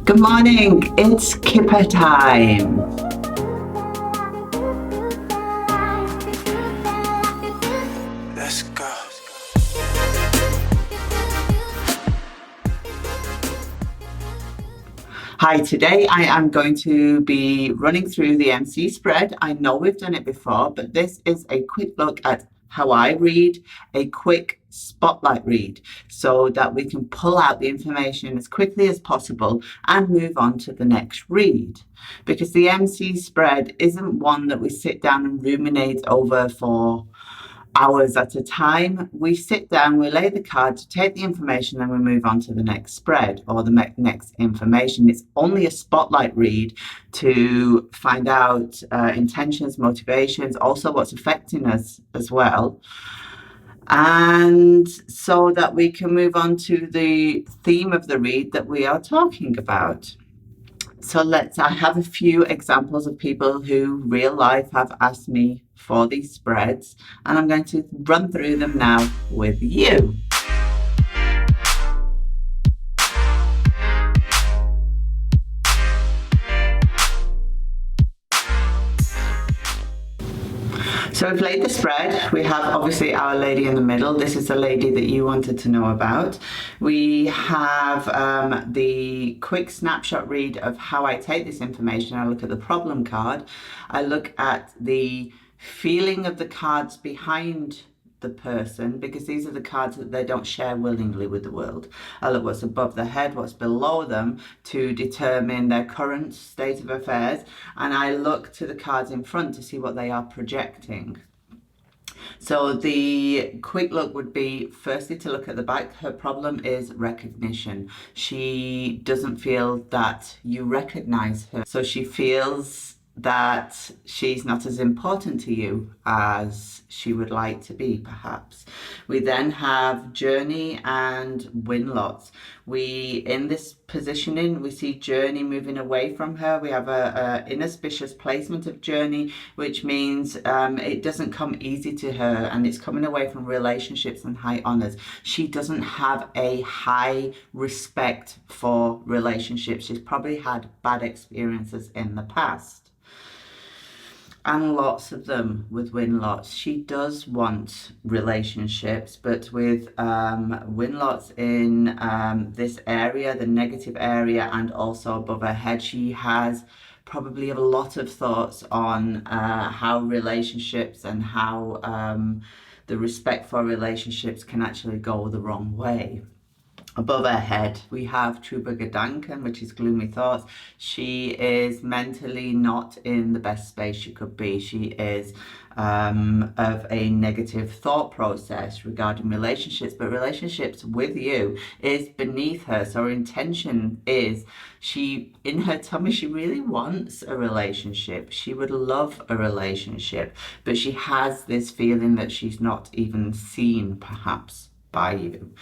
Good morning, it's Kipper time. Let's go. Hi, today I am going to be running through the MC spread. I know we've done it before, but this is a quick look at how I read, a quick spotlight read, so that we can pull out the information as quickly as possible and move on to the next read. Because the MC spread isn't one that we sit down and ruminate over for hours at a time. We sit down, we lay the cards, take the information, then we move on to the next spread or the next information. It's only a spotlight read to find out intentions, motivations, also what's affecting us as well. And so that we can move on to the theme of the read that we are talking about. So I have a few examples of people who real life have asked me for these spreads, and I'm going to run through them now with you. So we've laid the spread. We have obviously our lady in the middle. This is the lady that you wanted to know about. We have the quick snapshot read of how I take this information. I look at the problem card. I look at the feeling of the cards behind the person, because these are the cards that they don't share willingly with the world. I look what's above the head, what's below them, to determine their current state of affairs, and I look to the cards in front to see what they are projecting. So the quick look would be firstly to look at the back. Her problem is recognition. She doesn't feel that you recognize her, so she feels that she's not as important to you as she would like to be, perhaps. We then have journey and win-lots. In this positioning, we see journey moving away from her. We have a inauspicious placement of journey, which means it doesn't come easy to her, and it's coming away from relationships and high honors. She doesn't have a high respect for relationships. She's probably had bad experiences in the past, and lots of them with win-lots. She does want relationships, but with win-lots in this area, the negative area, and also above her head, she has probably a lot of thoughts on how relationships and how the respect for relationships can actually go the wrong way. Above her head, we have Gedanken, which is gloomy thoughts. She is mentally not in the best space she could be. She is of a negative thought process regarding relationships, but relationships with you is beneath her. So her intention is, in her tummy, she really wants a relationship. She would love a relationship, but she has this feeling that she's not even seen, perhaps, by you.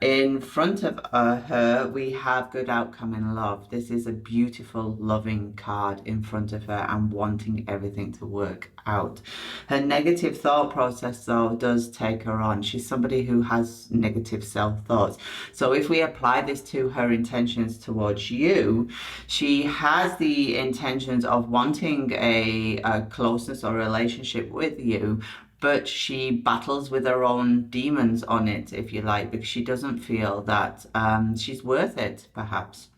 In front of her, we have good outcome in love. This is a beautiful, loving card in front of her and wanting everything to work out. Her negative thought process, though, does take her on. She's somebody who has negative self-thoughts. So if we apply this to her intentions towards you, she has the intentions of wanting a closeness or relationship with you, but she battles with her own demons on it, if you like, because she doesn't feel that she's worth it, perhaps.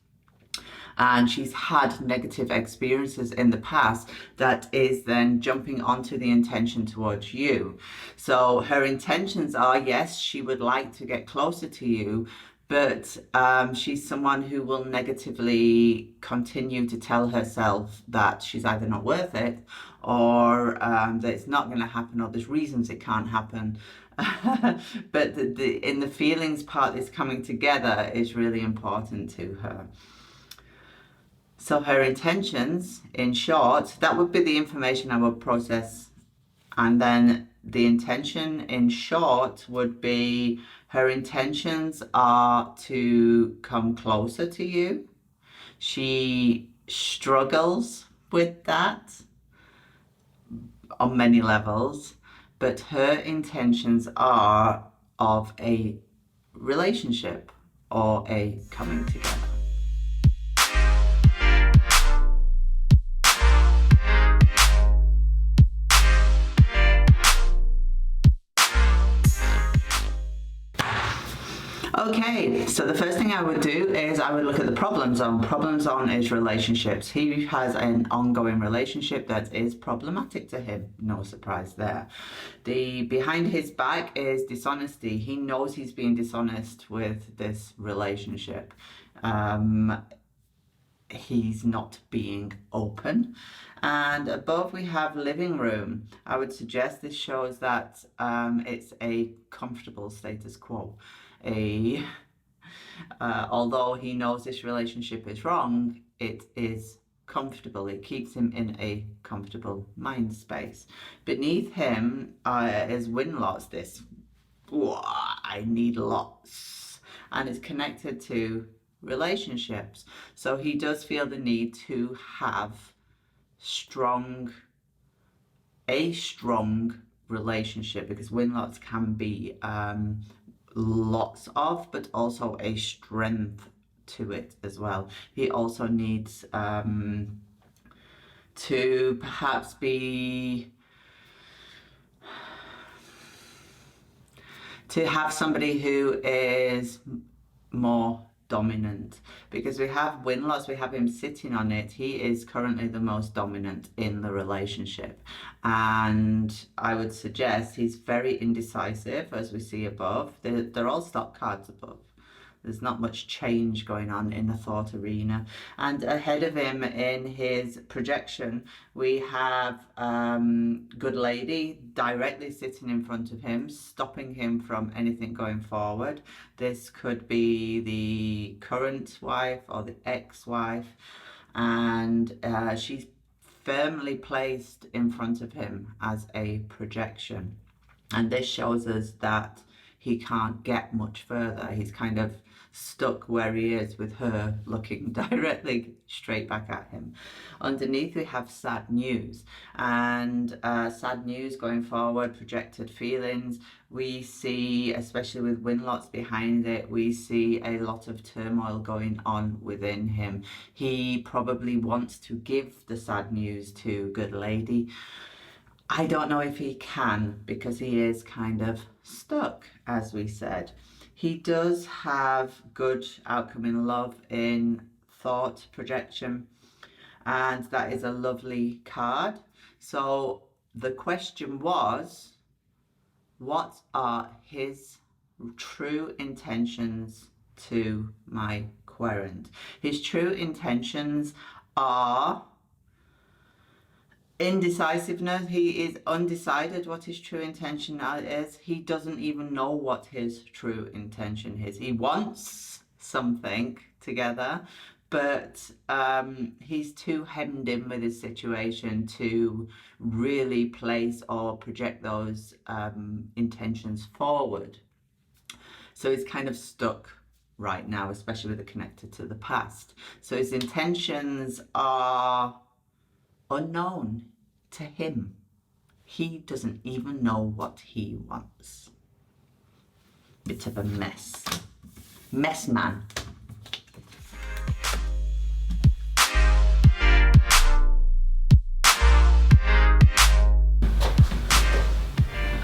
And she's had negative experiences in the past that is then jumping onto the intention towards you. So her intentions are, yes, she would like to get closer to you, but she's someone who will negatively continue to tell herself that she's either not worth it, or that it's not going to happen, or there's reasons it can't happen. But in the feelings part, this coming together is really important to her. So her intentions, in short, that would be the information I would process. And then the intention, in short, would be her intentions are to come closer to you. She struggles with that on many levels, but her intentions are of a relationship or a coming together. So the first thing I would do is I would look at the problem zone. Problem zone is relationships. He has an ongoing relationship that is problematic to him. No surprise there. The behind his back is dishonesty. He knows he's being dishonest with this relationship. He's not being open. And above we have living room. I would suggest this shows that it's a comfortable status quo. Although he knows this relationship is wrong, it is comfortable. It keeps him in a comfortable mind space. Beneath him is win lots. This, I need lots. And it's connected to relationships. So he does feel the need to have a strong relationship, because win lots can be lots of, but also a strength to it as well. He also needs to perhaps to have somebody who is more dominant, because we have win lots, we have him sitting on it. He is currently the most dominant in the relationship, and I would suggest he's very indecisive, as we see above. They're all stock cards above. There's not much change going on in the thought arena. And ahead of him in his projection, we have Good Lady directly sitting in front of him, stopping him from anything going forward. This could be the current wife or the ex-wife, and she's firmly placed in front of him as a projection. And this shows us that he can't get much further. He's kind of stuck where he is, with her looking directly straight back at him. Underneath we have sad news, and sad news going forward, projected feelings. We see, especially with win lots behind it, we see a lot of turmoil going on within him. He probably wants to give the sad news to Good Lady. I don't know if he can, because he is kind of stuck, as we said. He does have good outcome in love in thought projection, and that is a lovely card. So the question was, what are his true intentions to my querent? His true intentions are indecisiveness. He is undecided what his true intention is. He doesn't even know what his true intention is. He wants something together, but he's too hemmed in with his situation to really place or project those intentions forward. So he's kind of stuck right now, especially with it connected to the past. So his intentions are unknown to him. He doesn't even know what he wants. Bit of a mess. Mess man.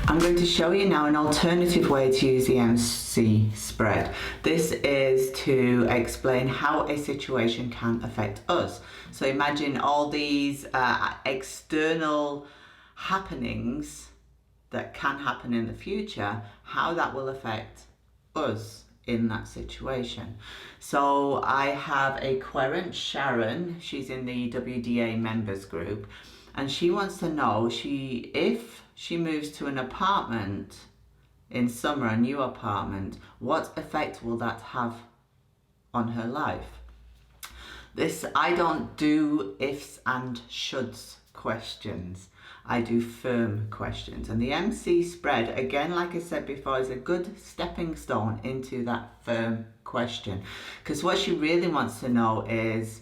I'm going to show you now an alternative way to use the MC spread. This is to explain how a situation can affect us. So imagine all these external happenings that can happen in the future, how that will affect us in that situation. So I have a querent, Sharon. She's in the WDA members group, and she wants to know if she moves to an apartment in summer, a new apartment, what effect will that have on her life? I don't do ifs and shoulds questions. I do firm questions. And the MC spread, again, like I said before, is a good stepping stone into that firm question. Because what she really wants to know is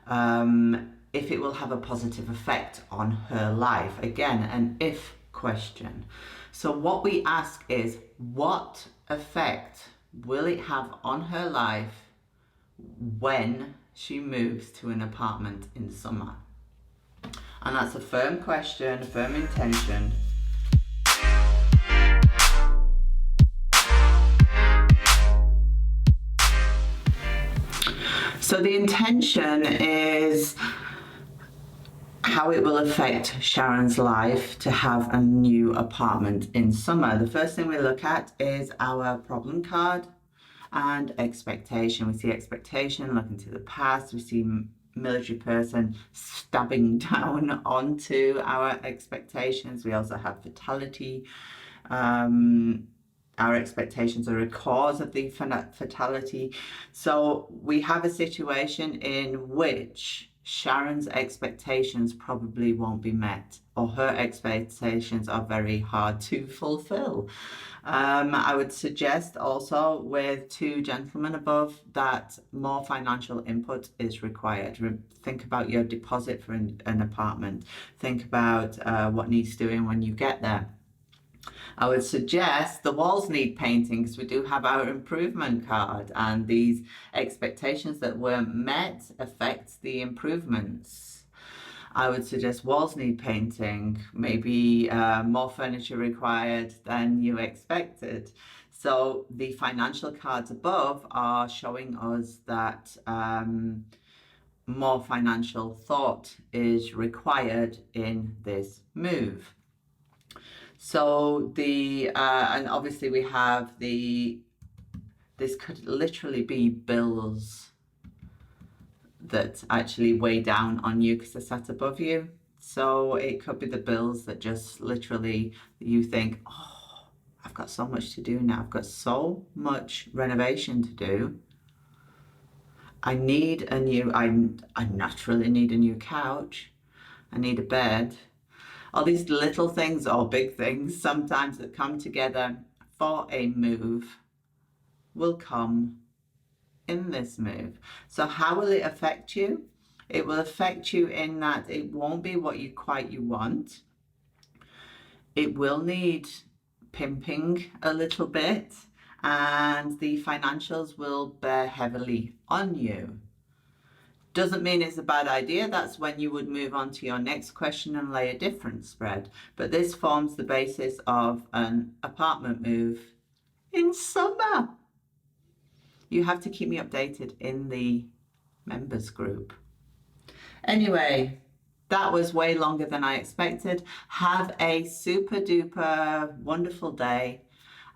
if it will have a positive effect on her life. Again, an if question. So what we ask is, what effect will it have on her life when she moves to an apartment in summer? And that's a firm question, a firm intention. So the intention is how it will affect Sharon's life to have a new apartment in summer. The first thing we look at is our problem card and expectation. We see expectation, looking to the past. We see military person stabbing down onto our expectations. We also have fatality. Our expectations are a cause of the fatality. So we have a situation in which Sharon's expectations probably won't be met, or her expectations are very hard to fulfill. I would suggest also with two gentlemen above that more financial input is required. Think about your deposit for an apartment. Think about what needs doing when you get there. I would suggest the walls need painting because we do have our improvement card, and these expectations that weren't met affect the improvements. I would suggest walls need painting, maybe more furniture required than you expected. So the financial cards above are showing us that more financial thought is required in this move. So and obviously we have this could literally be bills that actually weigh down on you because they're sat above you. So it could be the bills that just literally you think, oh, I've got so much to do now. I've got so much renovation to do. I naturally need a new couch. I need a bed. All these little things or big things sometimes that come together for a move will come in this move. So how will it affect you? It will affect you in that it won't be what you want. It will need pimping a little bit, and the financials will bear heavily on you. Doesn't mean it's a bad idea. That's when you would move on to your next question and lay a different spread. But this forms the basis of an apartment move in summer. You have to keep me updated in the members group. Anyway, that was way longer than I expected. Have a super duper wonderful day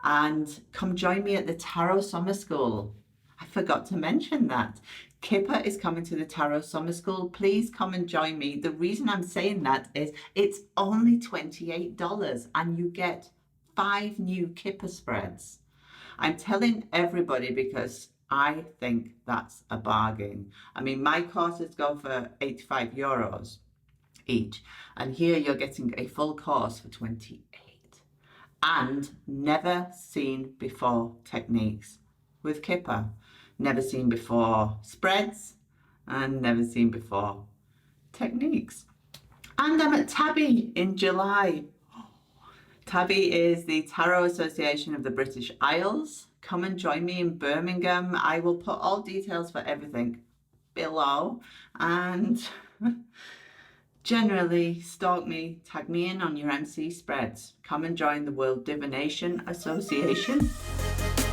and come join me at the Tarot Summer School. I forgot to mention that. Kipper is coming to the Tarot Summer School. Please come and join me. The reason I'm saying that is it's only $28 and you get 5 new Kipper spreads. I'm telling everybody because I think that's a bargain. I mean, my courses go for €85 each, and here you're getting a full course for 28 and never seen before techniques with Kipper. Never seen before spreads and never seen before techniques. And I'm at Tabby in July. Tabby is the Tarot Association of the British Isles. Come and join me in Birmingham. I will put all details for everything below, and generally stalk me, tag me in on your MC spreads. Come and join the World Divination Association.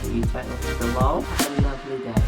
Details below. Have a lovely day.